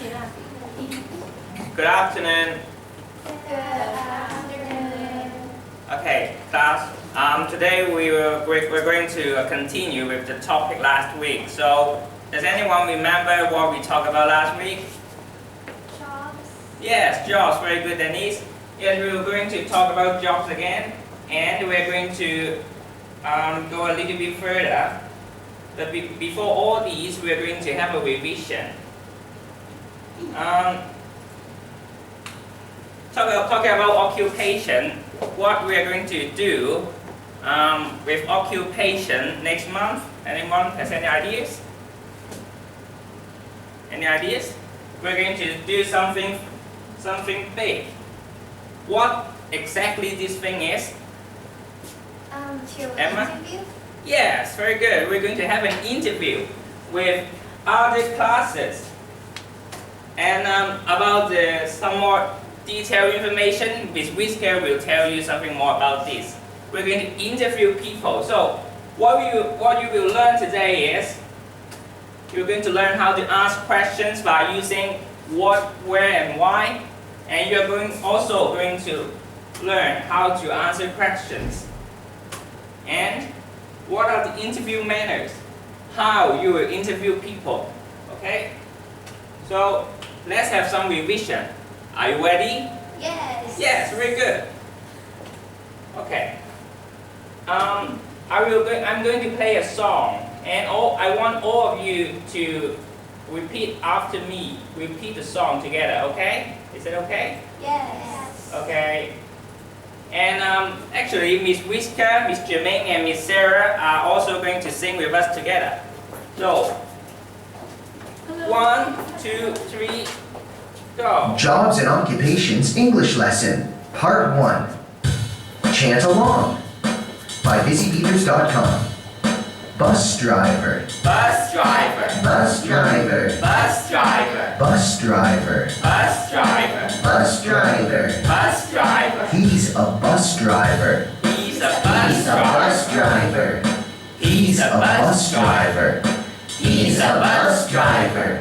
Good afternoon. Okay, class. Today we're going to continue with the topic last week. So, does anyone remember what we talked about last week? Jobs. Yes, jobs. Very good, Denise. Yes, we were going to talk about jobs again, and we're going to go a little bit further. But before all these, we're going to have a revision. Talking about occupation, what we are going to do with occupation next month. Anyone has any ideas? Any ideas? We're going to do something big. What exactly this thing is? Emma? Interview. Yes, very good. We're going to have an interview with other classes. And about some more detailed information, Ms. Whisker will tell you something more about this. We're going to interview people. So what you will learn today is you're going to learn how to ask questions by using what, where, and why. And you're also going to learn how to answer questions. And what are the interview manners? How you will interview people. Okay? So let's have some revision. Are you ready? Yes. Yes, very good. Okay. I'm going to play a song, and I want all of you to repeat after me. Repeat the song together. Okay? Is it okay? Yes. Okay. And actually, Miss Whisker, Miss Jermaine, and Miss Sarah are also going to sing with us together. So, 1, 2, 3, go. Jobs and Occupations English Lesson, Part 1. Chant Along by BusyBeavers.com. Bus driver. Bus driver. Bus driver. Bus driver. Bus driver. Bus driver. Bus driver. Bus driver. He's a bus driver. He's a He's bus a bus driver. driver. He's a bus driver. He's a bus driver.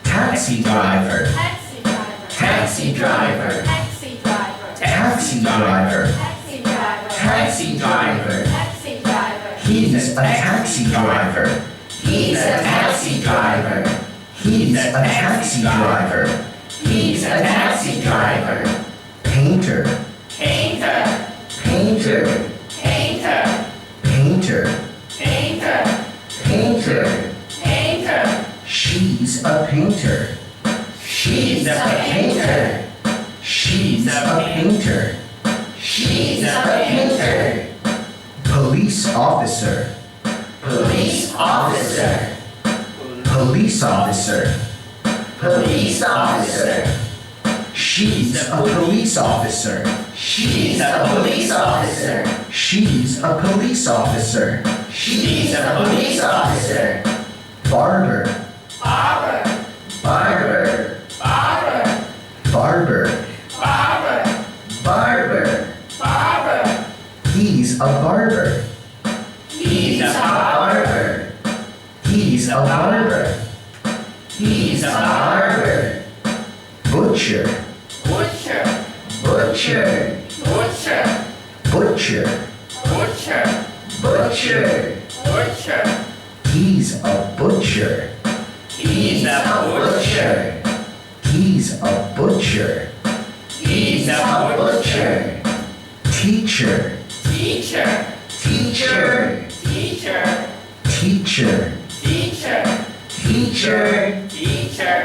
Taxi driver. Taxi driver. Taxi driver. Taxi driver. Taxi driver. Taxi driver. Taxi driver. Taxi driver. He's a taxi driver. He's a taxi driver. He's a taxi driver. He's a taxi driver. Painter. Painter. Painter. Painter. Painter. Painter. Painter. Painter. She's a painter. She's a painter. She's a painter. She's a painter. Police officer. Police officer. Police officer. Police officer. She's a police officer. She's a police officer. She's a police officer. She's a police officer. Barber. Barber. Barber. Barber. Barber. Barber. Barber. Barber. He's a barber. He's a Barber. He's a barber. He's a Barber. Butcher. butcher. Butcher. Butcher. Butcher. Butcher. Butcher. Butcher. He's a butcher. He's a butcher. He's a butcher. He's a butcher. Teacher. Teacher. Teacher. Teacher. Teacher. Teacher. Teacher. Teacher.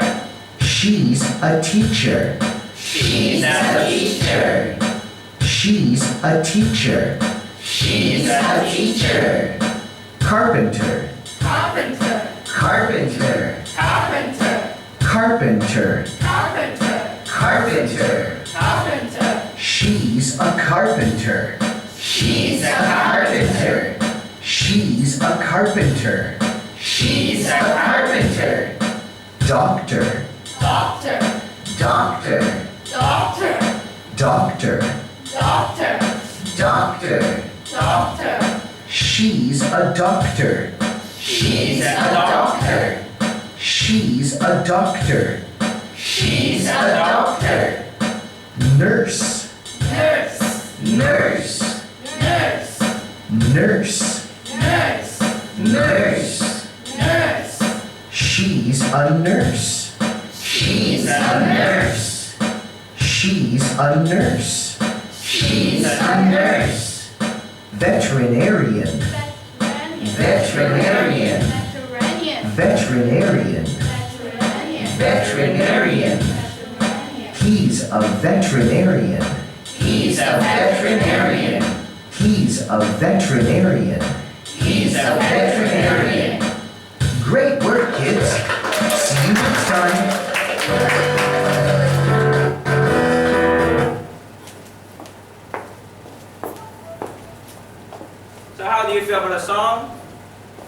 She's a teacher. She's a teacher. She's a teacher. She's a teacher. Carpenter. Carpenter. Carpenter. Carpenter. Carpenter. Carpenter. Carpenter. Carpenter. She's a carpenter. She's a carpenter. She's a carpenter. She's a carpenter. Doctor. Doctor. Doctor. Doctor. Doctor. Doctor. Doctor. Doctor. She's a doctor. She's a doctor. She's a doctor. She's a doctor. Nurse. Nurse. Nurse. Nurse. Nurse. Nurse. Nurse. Nurse. She's a nurse. She's a nurse. She's a nurse. She's a nurse. Veterinarian. Veterinarian. Veterinarian. Veterinarian. Veterinarian. Veterinarian. He's a veterinarian. He's a veterinarian. He's a veterinarian. He's a veterinarian. Great work, kids. See you next time. So how do you feel about the song?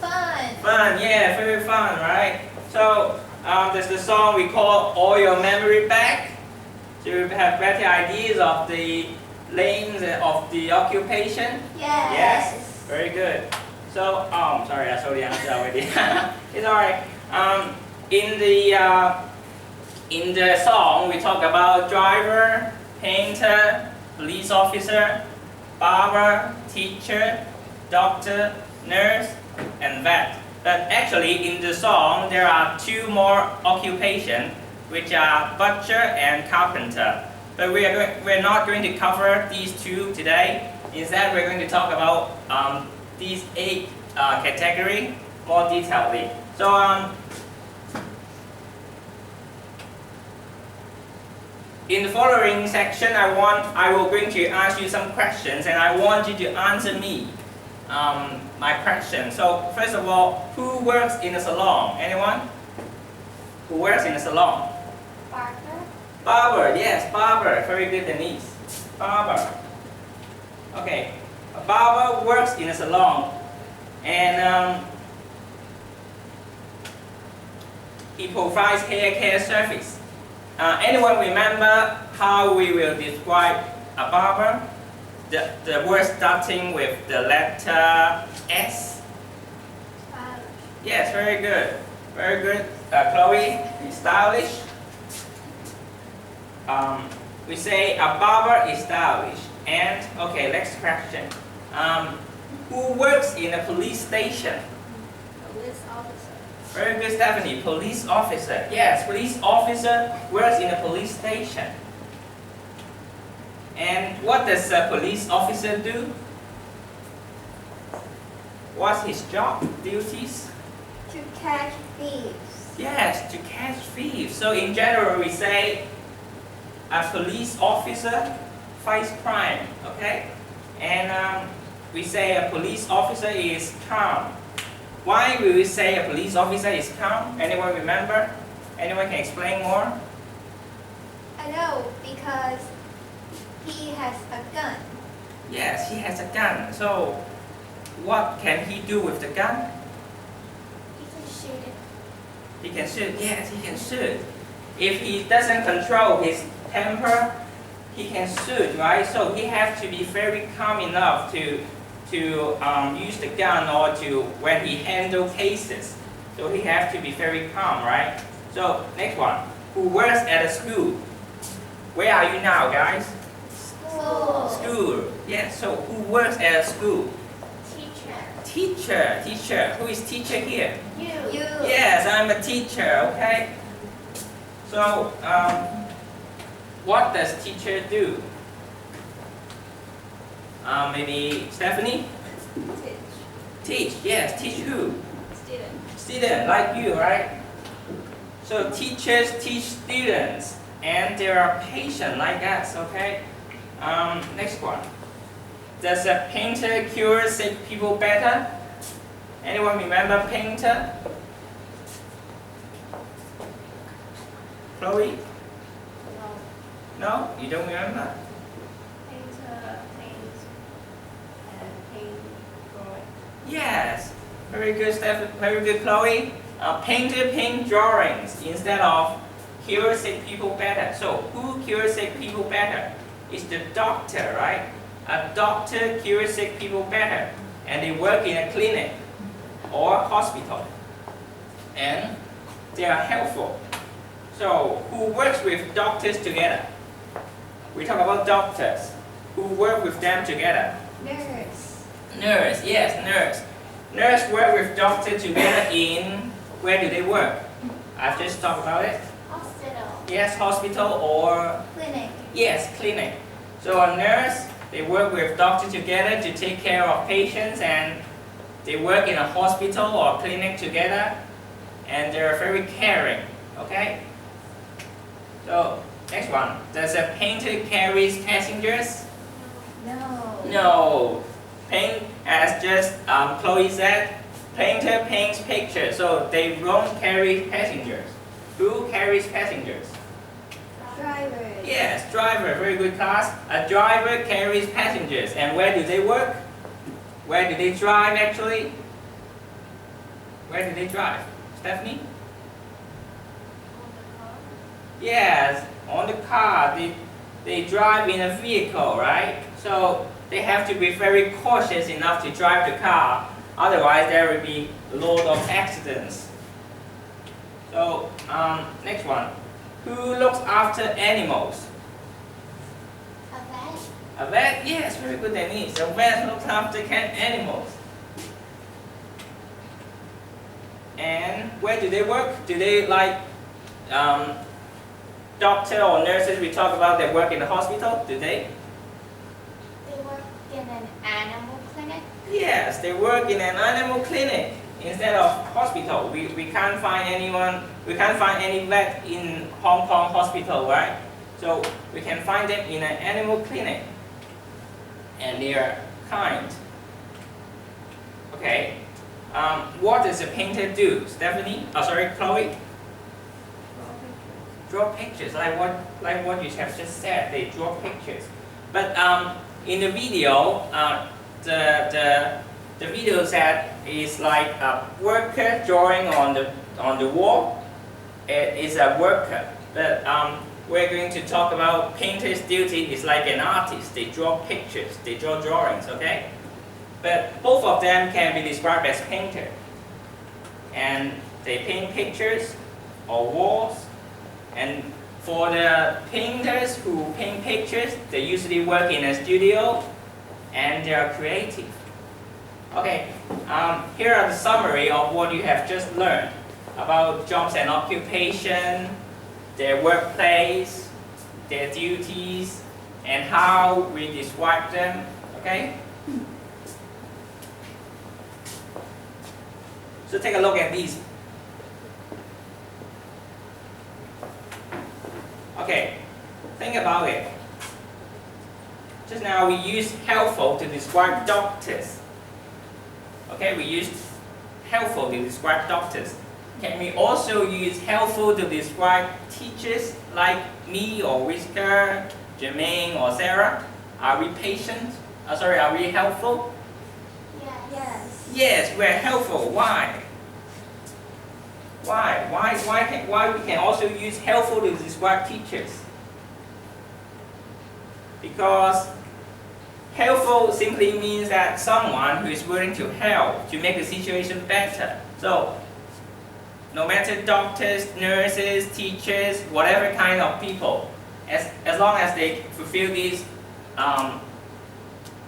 Fun. Fun, yeah, very fun, right? So there's the song we call All Your Memory Back. To have better ideas of the names of the occupation. Yes, very good. So, sorry, I saw the answer already. It's alright. In the song, we talk about driver, painter, police officer, barber, teacher, doctor, nurse, and vet. But actually, in the song, there are two more occupations, which are butcher and carpenter. But we're not going to cover these two today. Instead, we're going to talk about these 8 categories more detailedly. So in the following section, I will going to ask you some questions, and I want you to answer me my question. So first of all, who works in a salon? Anyone? Who works in a salon? Barber. Barber, yes, barber. Very good, Denise. Barber. Okay, a barber works in a salon, and he provides hair care service. Anyone remember how we will describe a barber? The word starting with the letter S. Yes, very good. Very good. Chloe, stylish. We say a barber is stylish. And, okay, next question. Who works in a police station? Police officer. Very good, Stephanie. Police officer. Yes, police officer works in a police station. And what does a police officer do? What's his job, duties? To catch thieves. Yes, to catch thieves. So in general, we say a police officer fights crime, okay? And we say a police officer is calm. Why will we say a police officer is calm? Anyone remember? Anyone can explain more? I know, because he has a gun. Yes, he has a gun. So what can he do with the gun? He can shoot it. He can shoot. Yes, he can shoot. If he doesn't control his temper, he can shoot, right? So he has to be very calm enough to use the gun, or to when he handle cases. So he has to be very calm, right? So next one, who works at a school? Where are you now, guys? School. School. Yes. So who works at a school? Teacher. Teacher. Who is teacher here? You. Yes, I'm a teacher. Okay. So what does teacher do? Maybe Stephanie? Teach. Yes, teach who? Student, like you, right? So teachers teach students, and they are patient like us, okay? Next one. Does a painter cure sick people better? Anyone remember painter? Chloe? No? You don't remember? Yes. Very good, Steph. Very good, Chloe. Painter paint drawings instead of cure sick people better. So who cures sick people better? It's the doctor, right? A doctor cures sick people better, and they work in a clinic or hospital, and they are helpful. So, who works with doctors together? We talk about doctors. Who work with them together? Nurse. Nurse, yes, nurse. Nurse work with doctor together in, where do they work? I've just talked about it. Hospital. Yes, hospital or, Clinic. yes, clinic. So a nurse, they work with doctor together to take care of patients, and they work in a hospital or clinic together, and they're very caring, okay? So, next one. Does a painter carry passengers? No. No. Paint, as just Chloe said, painter paints pictures, so they don't carry passengers. Who carries passengers? Driver. Yes, driver, very good class. A driver carries passengers. And where do they work? Where do they drive actually? Where do they drive? Stephanie? Yes, on the car. They drive in a vehicle, right? So they have to be very cautious enough to drive the car. Otherwise, there will be a lot of accidents. So, next one. Who looks after animals? A vet. A vet? Yes, very good, Denise. A vet looks after animals. And where do they work? Do they like doctor or nurses we talk about that work in the hospital? Do they? They work in an animal clinic. Yes, they work in an animal clinic instead of hospital. We can't find any vet in Hong Kong hospital, right? So we can find them in an animal clinic. And they are kind. Okay. What does a painter do? Stephanie? Oh, sorry, Chloe? Draw pictures, like what you have just said. They draw pictures. But in the video, the video set is like a worker drawing on the wall. It is a worker. But we're going to talk about painter's duty is like an artist. They draw pictures. They draw drawings. Okay. But both of them can be described as painter. And they paint pictures or walls. And for the painters who paint pictures, they usually work in a studio and they are creative. Okay, here are the summary of what you have just learned about jobs and occupation, their workplace, their duties, and how we describe them. Okay? So take a look at these. Okay, think about it. Just now we used helpful to describe doctors. Okay, we used helpful to describe doctors. Can we also use helpful to describe teachers like me or Whisker, Jermaine or Sarah? Are we patient? Are we helpful? Yes. Yes, we're helpful. Why? Why we can also use helpful to describe teachers? Because helpful simply means that someone who is willing to help to make the situation better. So, no matter doctors, nurses, teachers, whatever kind of people, as long as they fulfill this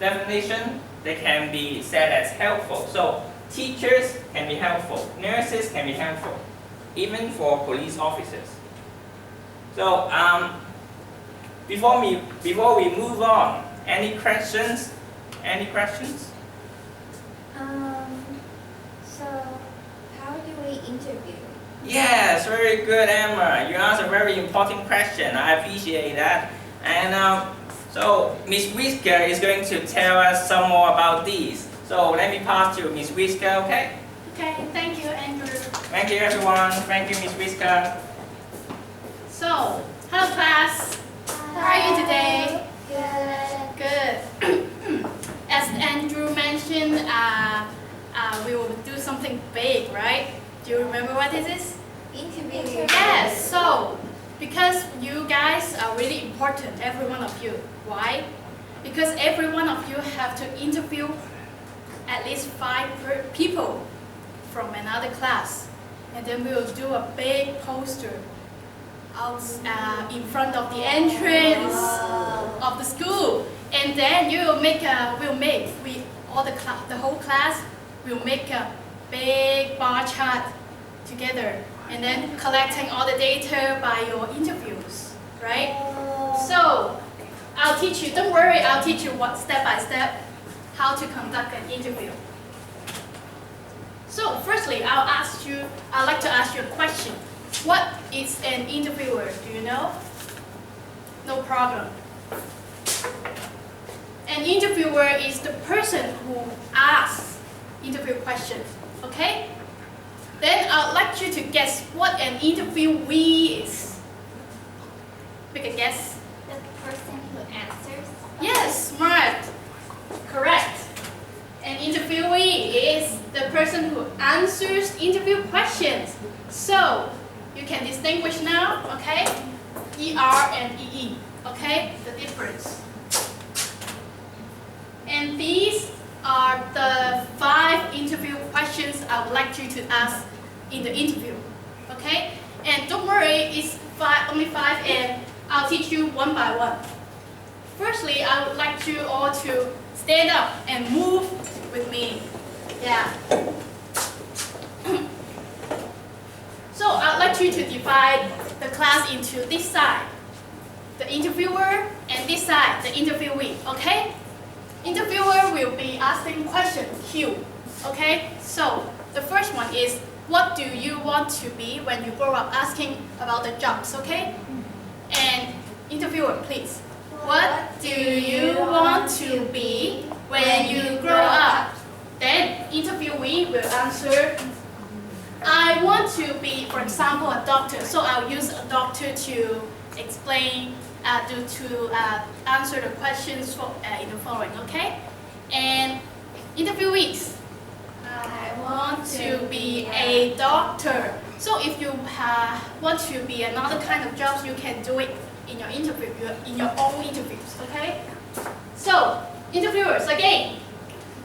definition, they can be said as helpful. So, teachers can be helpful, nurses can be helpful, even for police officers. So, before we move on, any questions? Any questions? So how do we interview? Yes, very good, Emma. You asked a very important question. I appreciate that. And so Miss Whisker is going to tell us some more about these. So let me pass to Miss Whisker, okay? Okay, thank you, Andrew. Thank you, everyone. Thank you, Miss Whisker. So, hello class. How are you today? Good. Good. As Andrew mentioned, we will do something big, right? Do you remember what this is? Interview. Yes. So, because you guys are really important, every one of you. Why? Because every one of you have to interview at least 5 people from another class, and then we will do a big poster out in front of the entrance of the school, and then you will make the whole class will make a big bar chart together, and then collecting all the data by your interviews, right? So I'll teach you. Don't worry, I'll teach you step by step how to conduct an interview. So firstly, I'd like to ask you a question. What is an interviewer? Do you know? No problem. An interviewer is the person who asks interview questions, okay? Then I'd like you to guess what an interviewee is. Make a guess. The person who answers. Yes, smart. Correct. An interviewee is the person who answers interview questions. So, you can distinguish now, okay? ER and EE, okay? The difference. And these are the 5 interview questions I would like you to ask in the interview, okay? And don't worry, it's only 5 and I'll teach you one by one. Firstly, I would like you all to stand up and move with me. Yeah. So I'd like you to divide the class into this side, the interviewer, and this side, the interviewee, okay? Interviewer will be asking questions, Q, okay? So the first one is, what do you want to be when you grow up? Asking about the jobs, okay? And interviewer, please. What do you want to be when you grow up? Then interviewee will answer, I want to be, for example, a doctor. So I'll use a doctor to explain, to answer the questions in the following, okay? And interviewees, I want to be a doctor. So if you want to be another kind of jobs, you can do it in your interview, in your own interviews, okay? So, interviewers, again,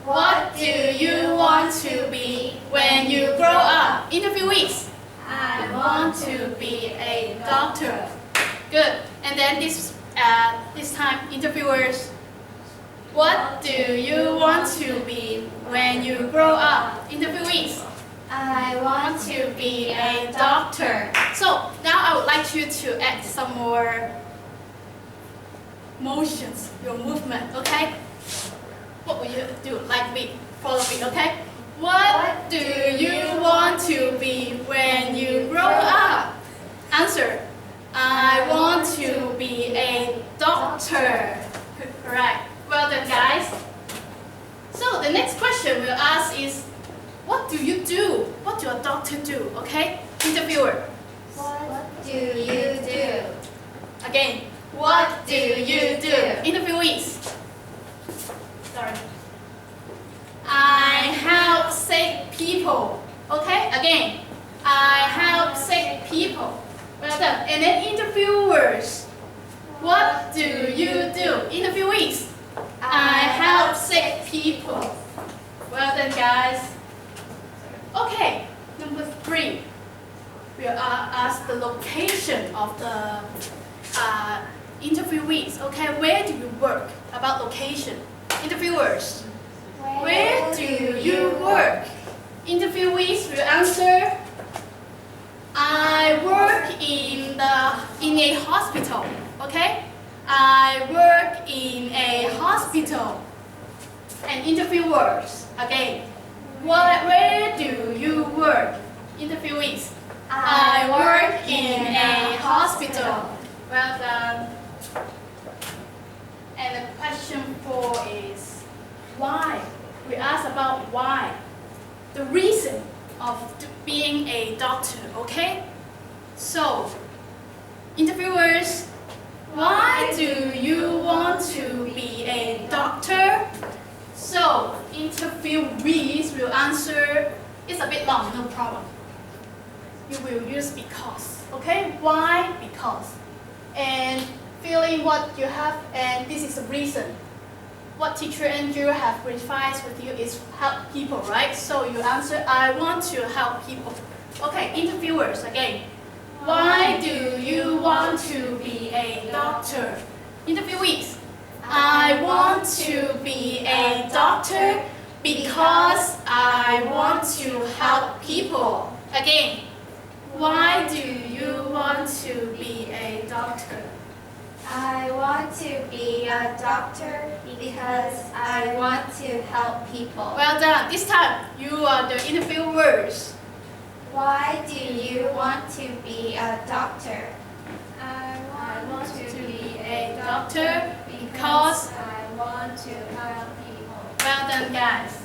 what do you want to be when you grow up? Interviewees, I want to be a doctor. Good. And then this time, interviewers, what do you want to be when you grow up? Interviewees, I want to be a doctor. So now I would like you to add some more motions, your movement, okay? What will you do? Like me, follow me, okay? What do you want to be when you grow up? Answer, I want to be a doctor. Correct. Well done, guys. So the next question we'll ask is, what do you do? What do a doctor do? Okay? Interviewer. What do you do? Again. What do you do? Interviewees. Sorry. I help sick people. Okay? Again. I help sick people. Well done. And then interviewers. What do you do? Interviewees. I help sick people. Well done, guys. Okay, number 3. We are asked the location of the interviewees. Okay, where do you work? About location. Interviewers, where do you work? Interviewees will answer, I work in a hospital. Okay, I work in a hospital. And interviewers, again, where do you work? Interviewees, I work in a hospital. Well done. And the question 4 is, why? We ask about why. The reason of being a doctor, okay? So, interviewers, why do you want to be a doctor? So, interviewees will answer, it's a bit long, no problem. You will use because, okay? Why? Because. And feeling what you have, and this is the reason. What teacher Andrew have advised with you is help people, right? So you answer, I want to help people. Okay, interviewers again. Why do you want to be a doctor. Interviewees. I want to be a doctor because I want to help people. Again, why do you want to be a doctor? I want to be a doctor because I want to help people. Well done. This time, you are the interviewers. Why do you want to be a doctor? I want to be a doctor because I want to help people. well done, guys.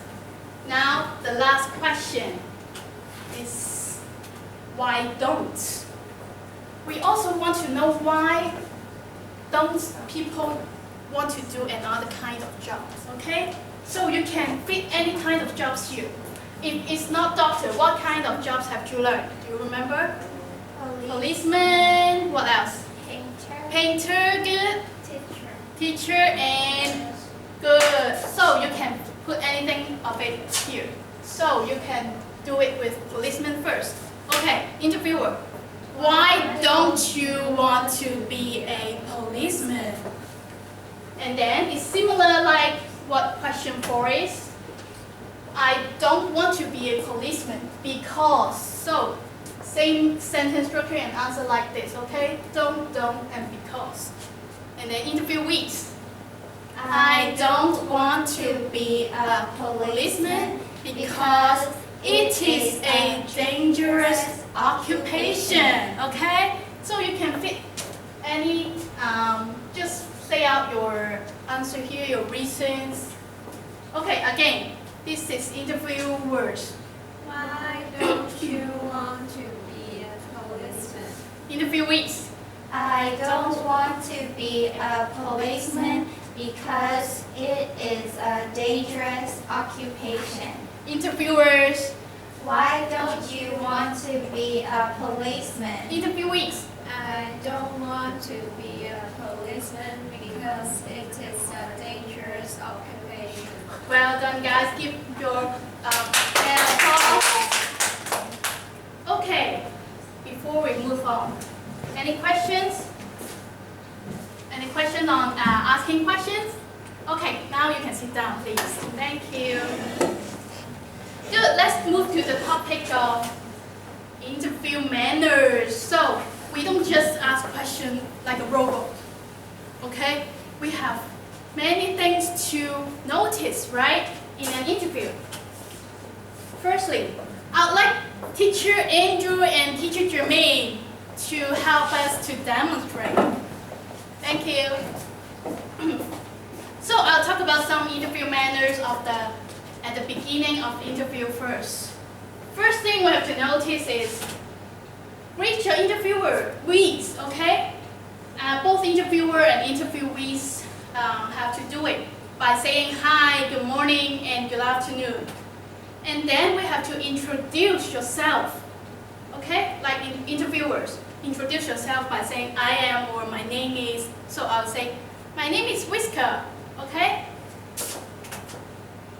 Now, the last question is why don't? We also want to know why don't people want to do another kind of jobs, okay? So you can fit any kind of jobs here. If it's not doctor, what kind of jobs have you learned? Do you remember? Policeman, what else? Painter. Painter, good. Teacher. Teacher, and good. So you can put anything of it here. So you can do it with policeman first. Okay, interviewer. Why don't you want to be a policeman? And then it's similar like what question 4 is. I don't want to be a policeman because. So same sentence structure and answer like this, okay? Don't, and because. And then interviewees. I don't want to be a policeman because it is a dangerous occupation, okay? So you can fit any, just say out your answer here, your reasons. Okay, again, this is interview words. Why don't you want to be a policeman? Interviewees. I don't want to be a policeman because it is a dangerous occupation. Interviewers. Why don't you want to be a policeman? Interviewees. I don't want to be a policeman because it is a dangerous occupation. Well done, guys. Give your hand applause. Okay, before we move on, any questions? Any question on asking questions? Okay, now you can sit down, please. Thank you. Good, let's move to the topic of interview manners. So, we don't just ask questions like a robot, okay? We have many things to notice, right, in an interview. Firstly, I'd like teacher Andrew and teacher Jermaine to help us to demonstrate. Thank you. So I'll talk about some interview manners at the beginning of the interview first. First thing we have to notice is greet your interviewer, wees, okay? Both interviewer and interviewees have to do it by saying hi, good morning, and good afternoon. And then we have to introduce yourself, okay? Like interviewers, introduce yourself by saying I am or my name is. So I'll say, my name is Whisker, okay?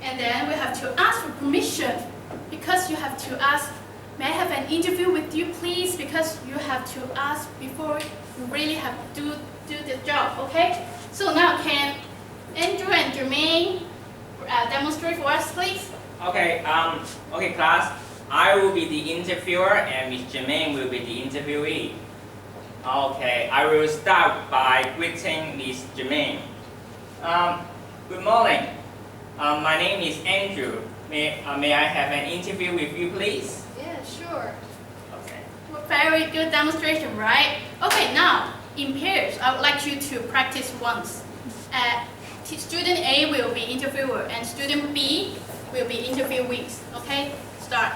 And then we have to ask for permission because you have to ask, may I have an interview with you please? Because you have to ask before you really have to do the job, okay? So now can Andrew and Jermaine demonstrate for us please? Okay, okay class, I will be the interviewer and Miss Jermaine will be the interviewee. Okay, I will start by greeting Miss Jermaine. Good morning. My name is Andrew. May I have an interview with you, please? Yeah, sure. Okay. Very good demonstration, right? Okay, now in pairs, I would like you to practice once. Student A will be interviewer and student B will be interviewees. Okay, start.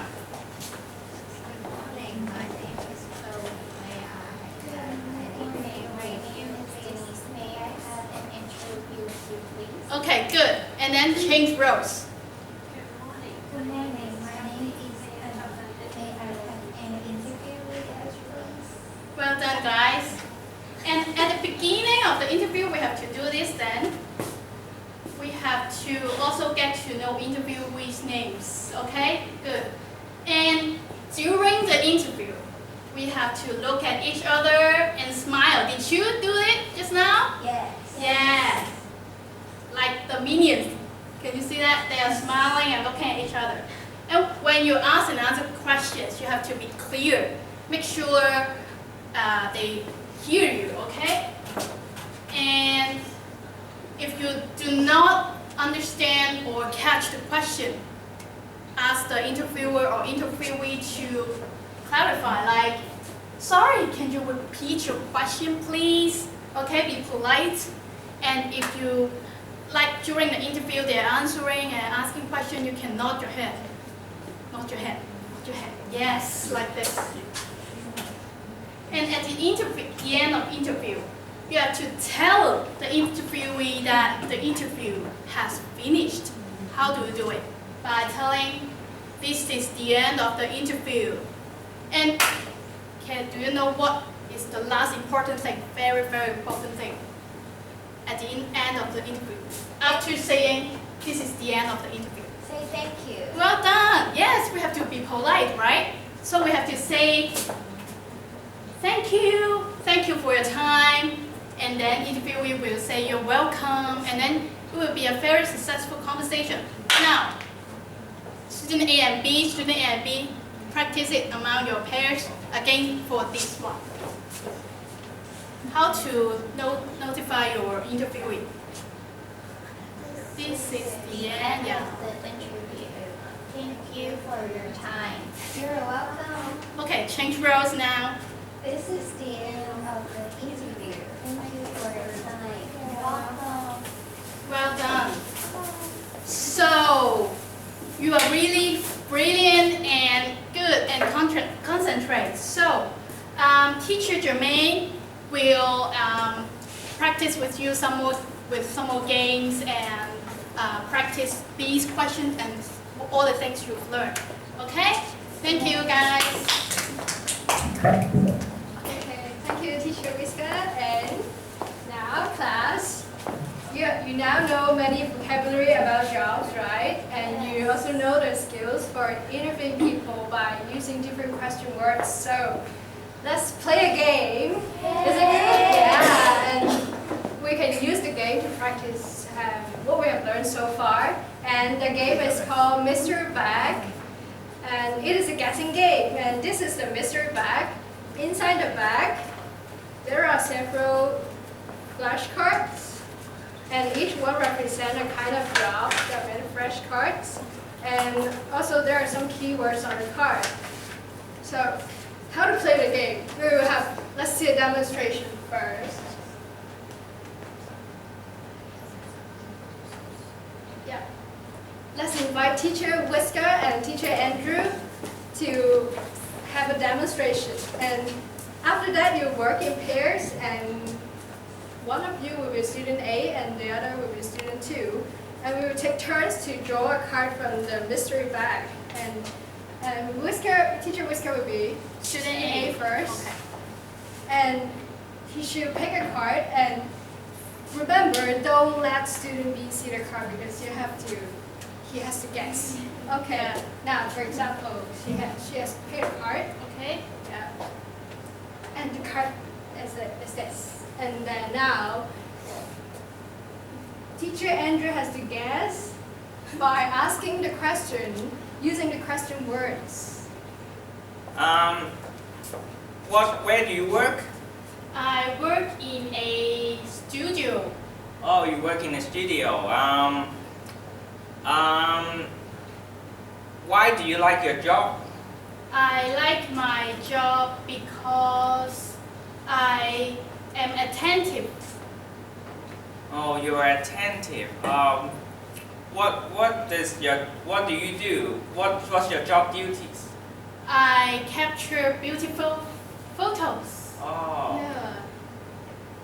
Good morning. My name is Chloe. May I have an interview with you, please? Okay, good. And then change roles. Good morning. My name is Anna. May I have an interview with you, please? Well done, guys. And at the beginning of the interview, we have to do this then. We have to also get to know interviewees' names, okay? Good. And during the interview, we have to look at each other and smile. Did when you ask and answer questions, you have to be clear. Make sure they hear you, okay? And if you do not understand or catch the question, ask the interviewer or interviewee to clarify, like, sorry, can you repeat your question, please? Okay, be polite. And if you, like during the interview, they're answering and asking questions, you can nod your head. Nod your head, nod your head. Yes, like this. And at the end of interview, you have to tell the interviewee that the interview has finished. How do you do it? By telling, this is the end of the interview. And do you know what is the last important thing? Very, very important thing. At the end of the interview. After saying, this is the end of the interview. Say thank you. Well done. Yes, we have to be polite, right? So we have to say, thank you for your time. And then interviewee will say you're welcome. And then it will be a very successful conversation. Now, student A and B, practice it among your pairs again for this one. How to notify your interviewee. This is the end. Yeah. The interview. Thank you for your time. You're welcome. Okay, change roles now. This is the end of the interview. Thank you for your time. You're welcome. Well done. So, you are really brilliant and good and concentrate. So, teacher Jermaine will practice with you some more games and practice these questions and all the things you've learned. Okay? Thank you, guys. Okay, thank you, Teacher Whisker. And now, class, you now know many vocabulary about jobs, right? And you also know the skills for interviewing people by using different question words. So let's play a game. Is it good? Yeah, and we can use the game to practice what we have learned so far. And the game is called Mystery Bag. And it is a guessing game. And this is the mystery bag. Inside the bag, there are several flashcards. And each one represents a kind of job, there are many flashcards. And also there are some keywords on the card. So, how to play the game? Let's see a demonstration first. Yeah. Let's invite Teacher Whisker and Teacher Andrew to have a demonstration. And after that, you work in pairs, and one of you will be student A and the other will be student 2. And we will take turns to draw a card from the mystery bag. And Teacher Whisker will be student A first. Okay. And he should pick a card, and remember, don't let student B see the card because he has to guess. Okay, now for example, she has picked a card. Okay. Yeah. And the card is this. And then now, Teacher Andrew has to guess by asking the question, using the question words. Where do you work? I work in a studio. Oh, you work in a studio. Why do you like your job? I like my job because I am attentive. Oh, you are attentive. What do you do? What's your job duties? I capture beautiful photos. Oh. Yeah.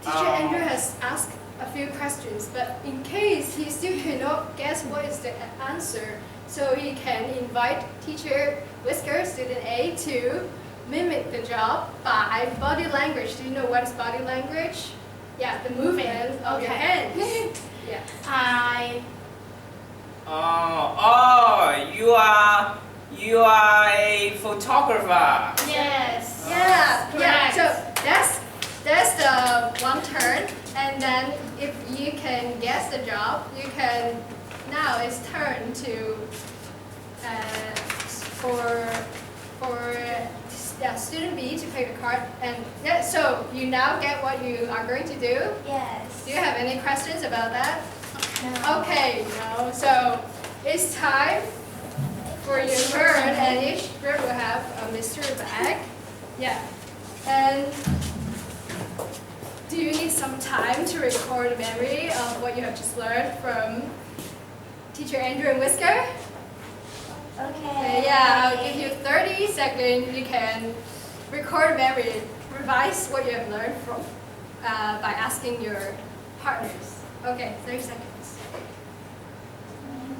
Teacher Andrew has asked a few questions, but in case he still cannot guess what is the answer, so he can invite Teacher Whisker, student A, to mimic the job by body language. Do you know what is body language? Yeah, the movement of your hands. Yeah. You are a photographer. Yes. Yeah. Correct. So that's the one turn, and then if you can guess the job, you can. Now it's turn to student B to pick a card. And yeah, so you now get what you are going to do. Yes. Do you have any questions about that? No. Okay, no. So it's time for your turn, and each group will have a mystery bag. Yeah. And do you need some time to record a memory of what you have just learned from Teacher Andrew and Whisker? Okay. Yeah, I'll give you 30 seconds. You can record a memory, revise what you have learned from by asking your partners. Okay, 30 seconds.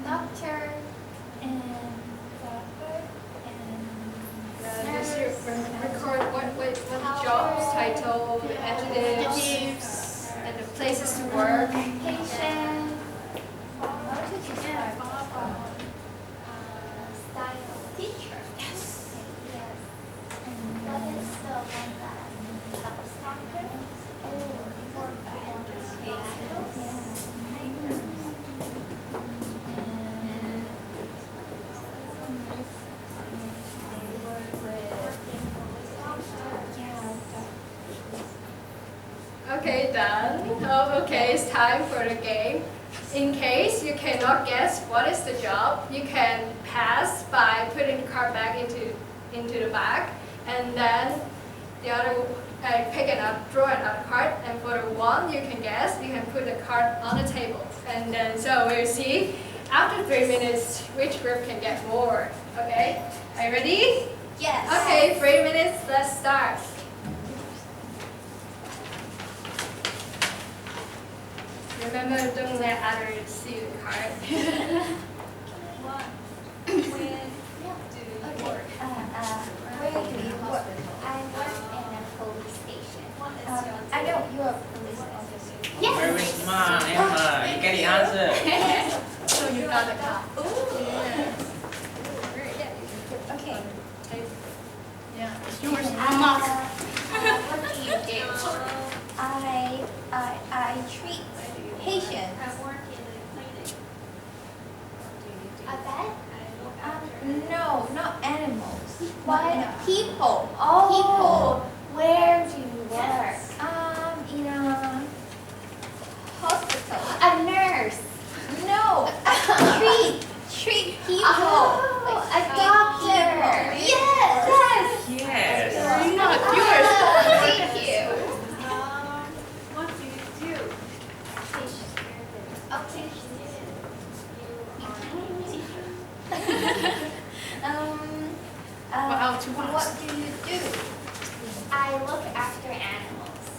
Doctor and doctor and Just record what the job's title, the adjectives, and the places to work. patient. Style teacher. Yes. Yes. And what is the one that helps doctor? Okay, done. Oh, okay, it's time for the game. In case you cannot guess what is the job, you can pass by putting the card back into the bag, and then the other draw another card, and for the one you can guess, you can put the card on the table, and then so we'll see after 3 minutes which group can get more. Okay, are you ready? Yes. Okay, 3 minutes. Let's start. Remember, don't let others see the card. Where do you work? I work in a police station. I know you are a police officer. Very smart, Emma. You get the answer. So you got the card. Okay. Yeah. It's yours. What do you do? I treat patients. A vet? No, not animals. What? People. Oh. People. Where do you work? In a hospital. A nurse. No. Treat people. Oh, a doctor. Yes. Yes. Very much. Yours. Thank you. What do you do? Wow, too much. What do you do? I look after animals.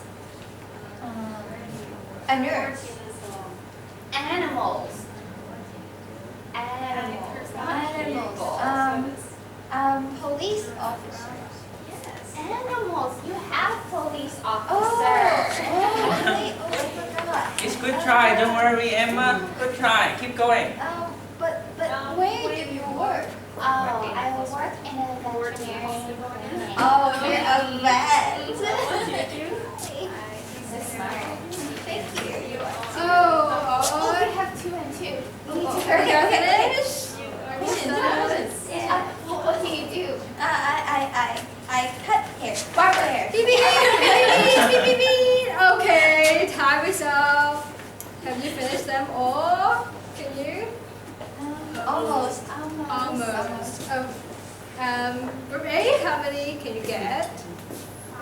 A nurse. Animals. Police officers. Yes. Animals. You have police officers. I forgot. It's good try. Don't worry, Emma. Good try. Keep going. But where do you work? Oh, I work in a veterinary clinic. Oh, you're a vet. So smart. Thank you. Oh, we have 2 and 2. okay, finish. What do you do? I cut hair. Barber hair. Beep, beep, beep, beep, beep, beep. Okay, time is up. Have you finished them all? Can you? Almost. Almost. Oh. Group A, how many can you get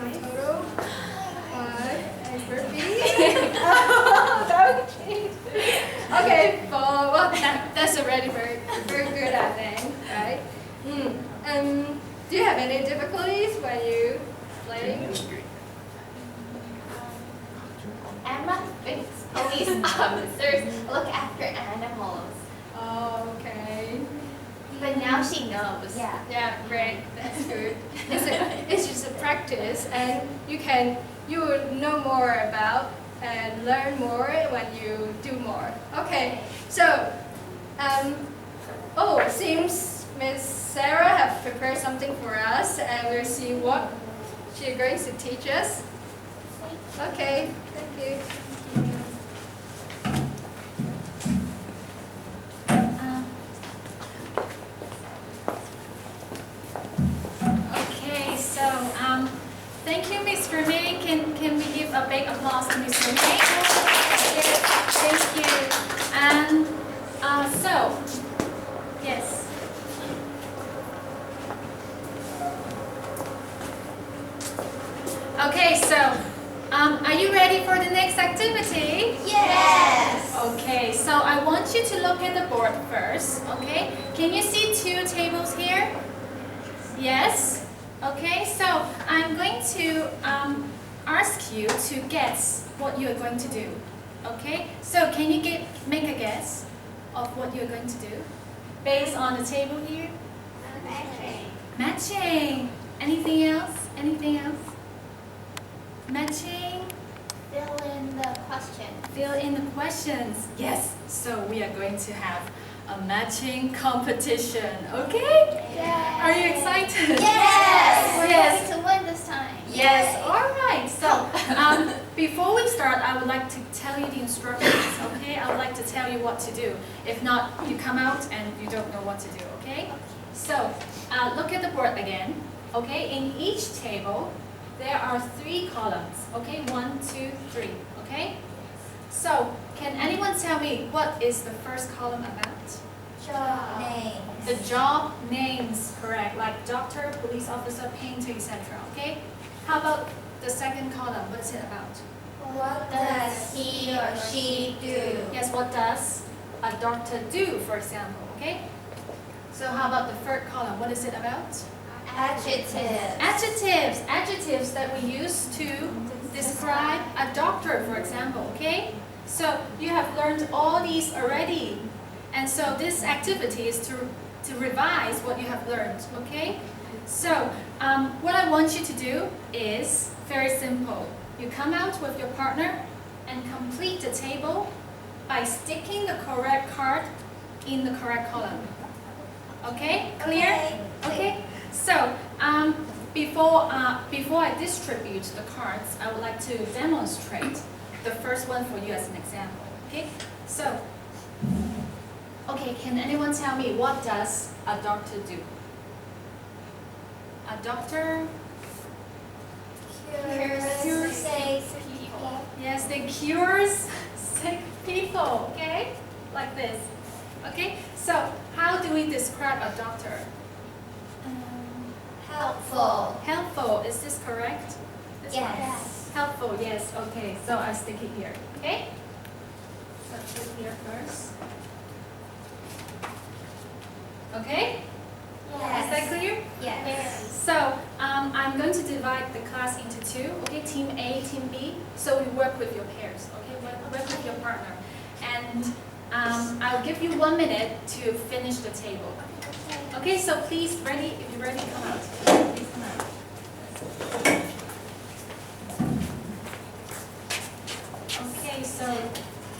in total? 5. And group B? Oh, that would change. Okay, 4. Well, that's already very good, I think, right? Do you have any difficulties when you play? Emma thinks police officers look after animals. Oh, okay. But now she knows. Yeah. Yeah, great. That's good. It's just a practice, and you will know more about and learn more when you do more. Okay. So, it seems Miss Sarah have prepared something for us, and we'll see what she's going to teach us. Okay. Thank you. a big applause to Mr. May. Thank you. And yes. Okay, so are you ready for the next activity? Yes. Okay, so I want you to look at the board first, okay? Can you see 2 tables here? Yes? Okay, so I'm going to ask you to guess what you're going to do, okay? So can you make a guess of what you're going to do based on the table here? Matching. Matching. Anything else? Anything else? Matching. Fill in the question. Fill in the questions. Yes, so we are going to have a matching competition, okay? Yes. Are you excited? Yes. We're Yes. going to win this time. Yes, Yay. all right. So before we start, I would like to tell you the instructions, okay? I would like to tell you what to do. If not, you come out and you don't know what to do, okay? So look at the board again, okay? In each table, there are 3 columns, okay? 1, 2, 3, okay? So can anyone tell me what is the first column about? Job. Name. The job names, correct, like doctor, police officer, painter, etc. Okay? How about the second column? What is it about? What does he or she do? Yes, what does a doctor do, for example, okay? So how about the third column? What is it about? Adjective. Adjectives. Adjectives that we use to describe a doctor, for example, okay? So you have learned all these already. And so this activity is to revise what you have learned, okay? So what I want you to do is very simple. You come out with your partner and complete the table by sticking the correct card in the correct column. Okay? Clear? Okay? So before I distribute the cards, I would like to demonstrate the first one for you as an example. Okay? So, okay, can anyone tell me what does a doctor do? A doctor? Cures sick people. Yes, they cures sick people, okay? Like this. Okay? So, how do we describe a doctor? Helpful. Helpful, is this correct? This one? Yes. Helpful, yes, okay. So I stick it here, okay? So put it here first. Okay? Is that clear? Yes. So I'm going to divide the class into 2, okay? Team A, Team B. So we work with your pairs, okay? Work with your partner. And I'll give you 1 minute to finish the table. Okay, so please, ready? If you're ready, come out. Please come out. Okay, so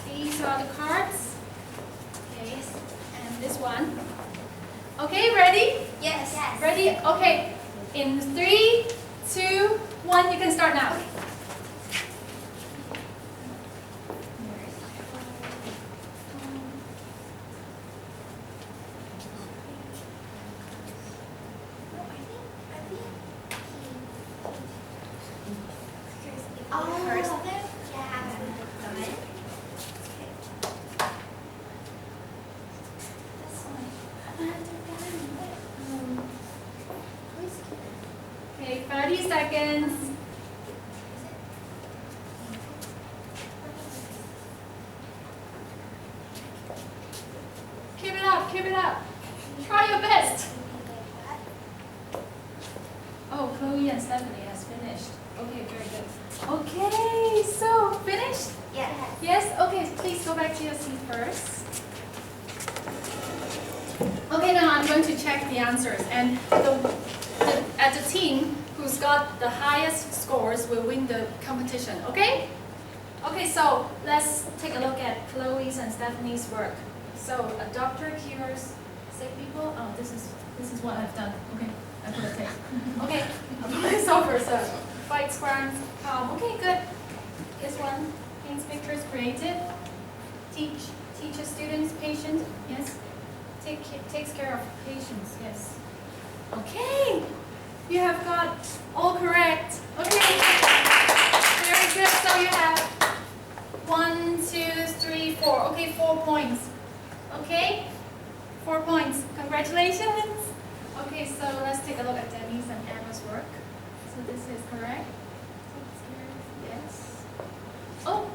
these are the cards. Okay, and this one. Okay, ready? Yes. Ready? Okay. In 3, 2, 1, you can start now. Okay, 30 seconds. Keep it up, keep it up. Try your best. Oh, Chloe and Stephanie has finished. Okay, very good. Okay, so finished? Yes. Yes? Okay, please go back to your seat first. Okay, now I'm going to check the answers. And the team who's got the highest scores will win the competition, okay? Okay, so let's take a look at Chloe's and Stephanie's work. So a doctor cures sick people. Oh, this is what I've done. Okay, I put a tape. Okay, a police officer fights crimes. Okay, good. This one paints pictures, creative. Teaches students, patient. Yes. Takes care of patients. Yes. Okay. You have got all correct. Okay. Very good. So you Okay, 4 points. Okay, 4 points. Congratulations. Okay, so let's take a look at Denise and Emma's work. So this is correct. Yes. Oh,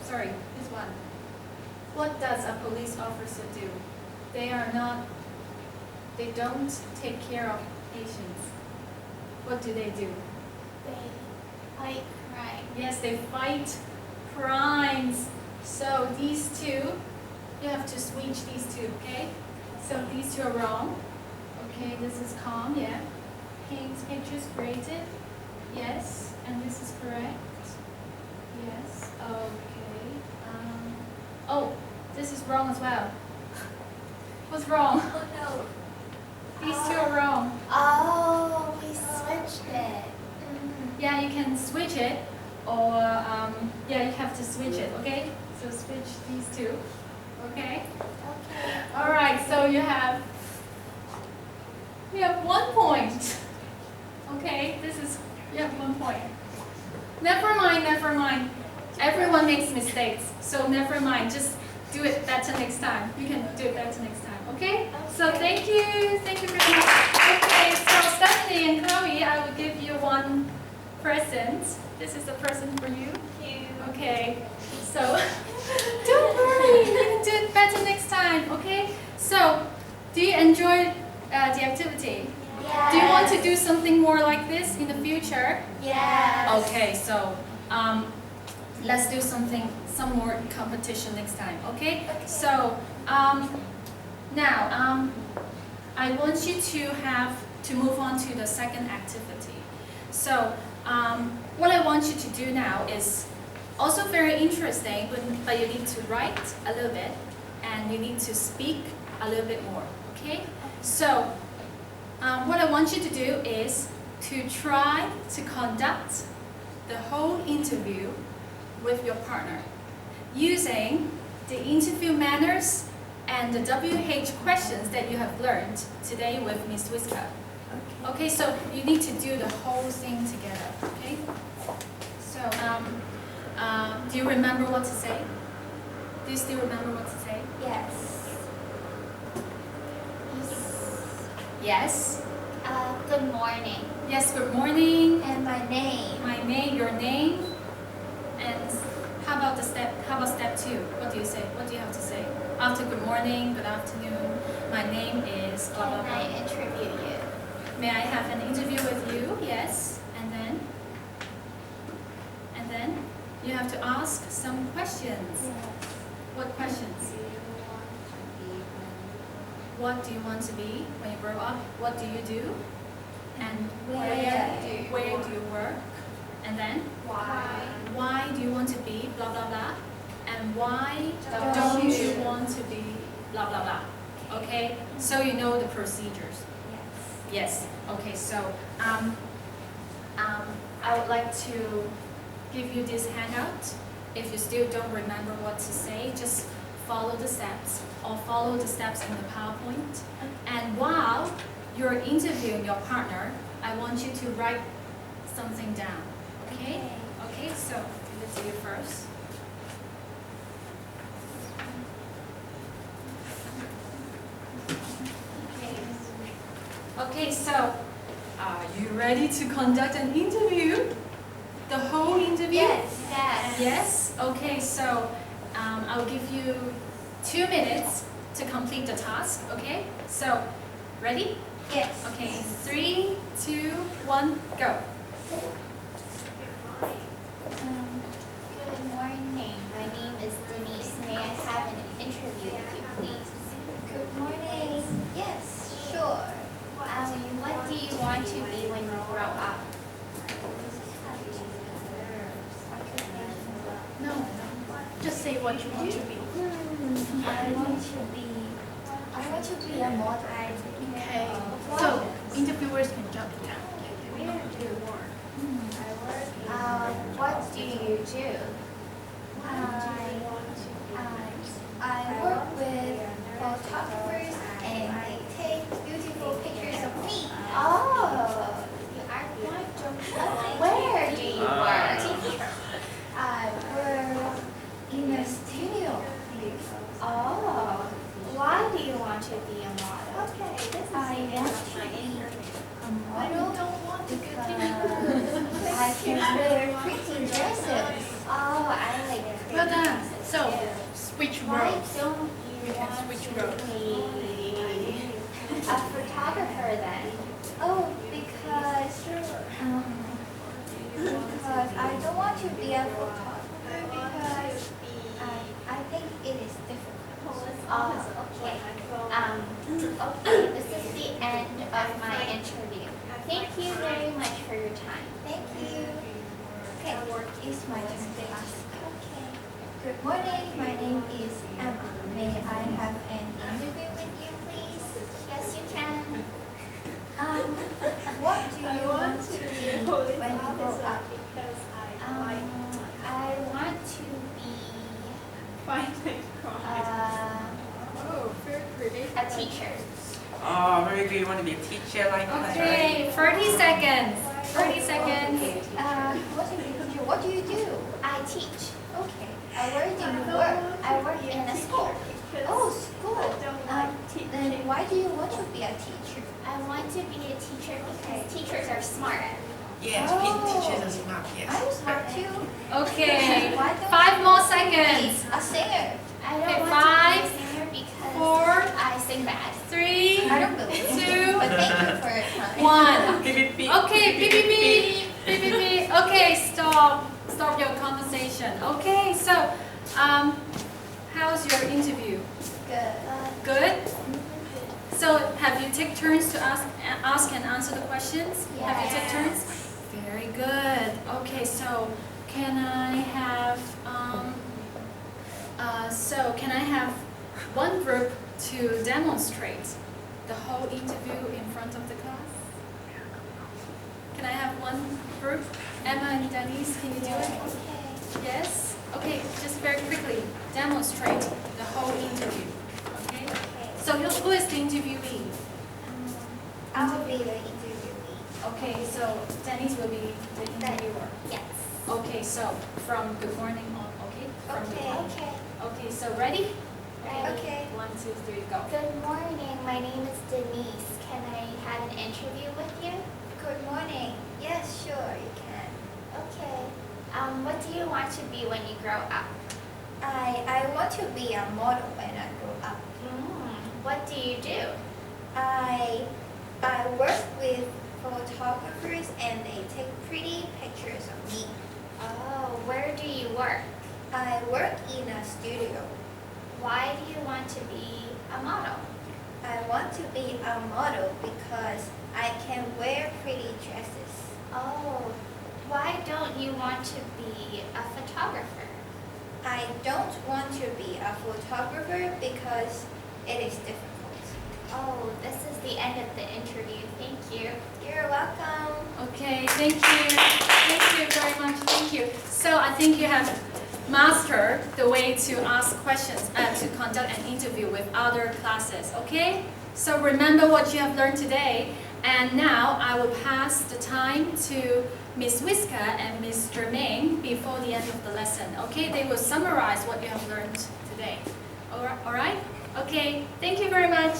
sorry. This one. What does a police officer do? They don't take care of patients. What do? They fight crime. Yes, they fight crimes. So these two, you have to switch these two, okay? So these two are wrong. Okay, this is calm, yeah. Paints pictures created. Yes, and this is correct. Yes, okay. Oh, this is wrong as well. What's wrong? Oh no. These two are wrong. Oh, we switched it. Yeah, you can switch it, or yeah, you have to switch it, okay? So switch these two, okay? Okay. All right, so you have 1 point. Okay, you have 1 point. Never mind. Everyone makes mistakes, so never mind. Just do it better next time. You can do it better next time, okay? So thank you very much. Okay, so Stephanie and Chloe, I will give you one present. This is a present for you. Thank you. Okay, so don't worry, you can do it better next time, okay? So, do you enjoy the activity? Yes. Do you want to do something more like this in the future? Yes. Okay, so let's do some more competition next time, okay? So, now, I want you to move on to the second activity. So, what I want you to do now is also very interesting, but you need to write a little bit and you need to speak a little bit more, okay? So, what I want you to do is to try to conduct the whole interview with your partner using the interview manners and the WH questions that you have learned today with Miss Whisker. Okay, so you need to do the whole thing together, okay? So, do you remember what to say? Do you still remember what to say? Yes. Yes. Good morning. Yes, good morning. And my name. My name, your name. And how about step 2? What do you say? What do you have to say? After good morning, good afternoon, my name is blah blah Can blah. I interview you? May I have an interview with you? Yes. And then you have to ask some questions. What questions? What do you want to be when you grow up? What do you do? And where do you work? And then why do you want to be blah blah blah? And why don't you want to be blah blah blah? Okay, so you know the procedures. Yes. Okay. So I would like to give you this handout. If you still don't remember what to say, just follow the steps or follow the steps in the PowerPoint. And while you're interviewing your partner, I want you to write something down. Okay? Okay. So let's do it first. Okay, so are you ready to conduct an interview? The whole interview? Yes. Yes? Okay, so I'll give you 2 minutes to complete the task, okay? So, ready? Yes. Okay, 3, 2, 1, go. Good morning. My name is Denise. May I have an interview with you, please? Good morning. Yes, sure. What do you want to be when you grow up? No, just say what you want to be. I want to be a model. Okay, so interviewers can jump down. What do you do? I work with photographers and they take beautiful pictures of me. Oh, you are quite. Where do you work? I work in a studio. Why roles. don't We you can want switch to roles. be a photographer then? Oh, because I don't want to be a photographer because I think it is difficult. Oh, okay. Okay, this is the end of my interview. Thank you very much for your time. Thank you. Okay, it's my turn to ask. Okay. Good morning. My name is Emma. May I have an interview with you, please? Yes, you can. What do you want to be when you grow up? I want to be Oh, very pretty. a teacher. Oh, very good. You want to be a teacher like us, right? Okay, 30 seconds. 30 seconds. What do you do? I teach. Okay. Where do you work? I work in a school. Oh, school. Then why do you want to be a teacher? I want to be a teacher because teachers are smart. Yes, teachers are smart, yes. I'm smart too. Okay, Why don't 5 more you seconds. be a singer? I don't Okay, want 5, to be a singer because 4, I sing bad. 3, I don't believe you. 2, But thank you for your time. 1. Beep, beep, beep. Okay, beep, beep, beep. Beep, beep, beep. Okay, stop. Stop your conversation. Okay, so, how's your interview? Good. Good? So, have you take turns to ask and answer the questions? Have you take turns? Very good. Okay, so, can I have, can I have one group to demonstrate the whole interview in front of the class? Can I have one group? Emma and Denise, can you do it? Okay. Yes? Okay, just very quickly demonstrate the whole interview. Okay? So who is the interviewee? I will be the interviewee. Okay, so Denise will be the interviewer. Yes. Okay, so from good morning on, okay? From good morning. Okay. Okay, so ready? Okay. 1, 2, 3, go. Good morning. My name is Denise. Can I have an interview with you? Good morning. Yes, sure, you can. Okay. What do you want to be when you grow up? I want to be a model when I grow up. What do you do? I work with photographers and they take pretty pictures of me. Oh, where do you work? I work in a studio. Why do you want to be a model? I want to be a model because I can wear pretty dresses. Oh, why don't you want to be a photographer? I don't want to be a photographer because it is difficult. Oh, this is the end of the interview. Thank you. You're welcome. Okay, thank you. Thank you very much. Thank you. So I think you have mastered the way to ask questions and to conduct an interview with other classes. Okay? So remember what you have learned today. And now I will pass the time to Miss Whisker and Miss Germaine before the end of the lesson. Okay? They will summarize what you have learned today. All right? Okay. Thank you very much.